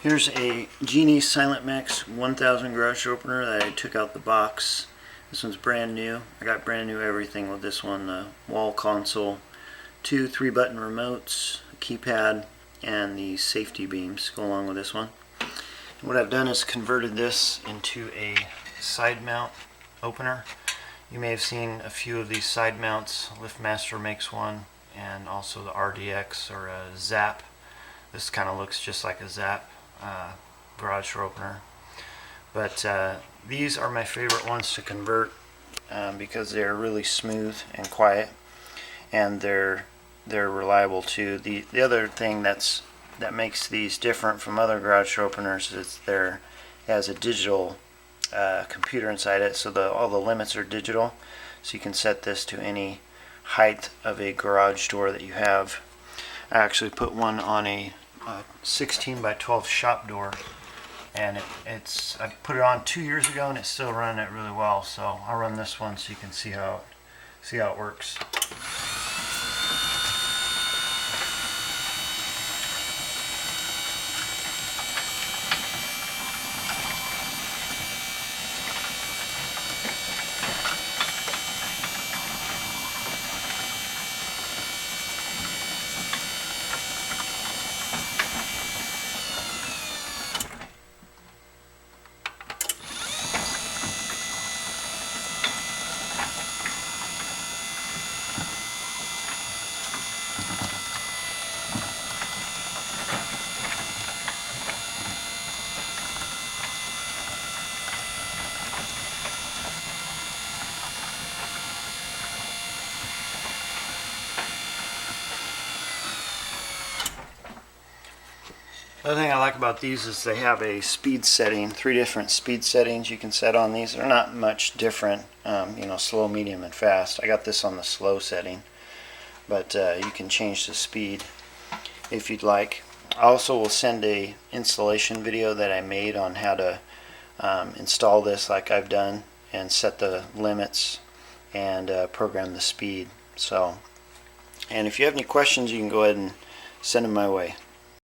Here's a Genie Silentmax 1000 garage opener that I took out the box. This one's brand new. I got brand new everything with this one. The wall console, 2 3-button remotes, a keypad, and the safety beams go along with this one. And what I've done is converted this into a side mount opener. You may have seen a few of these side mounts. LiftMaster makes one, and also the RDX or a Zap. This kind of looks just like a Zap garage door opener. But these are my favorite ones to convert because they're really smooth and quiet, and they're reliable too. The other thing that makes these different from other garage door openers is it has a digital computer inside it, so all the limits are digital, so you can set this to any height of a garage door that you have. I actually put one on a 16 by 12 shop door, and I put it on 2 years ago and it's still running it really well, so I'll run this one so you can see how it works. The other thing I like about these is they have a speed setting, 3 different speed settings you can set on these. They're not much different, slow, medium, and fast. I got this on the slow setting, but you can change the speed if you'd like. I also will send a installation video that I made on how to install this like I've done, and set the limits and program the speed. And if you have any questions, you can go ahead and send them my way.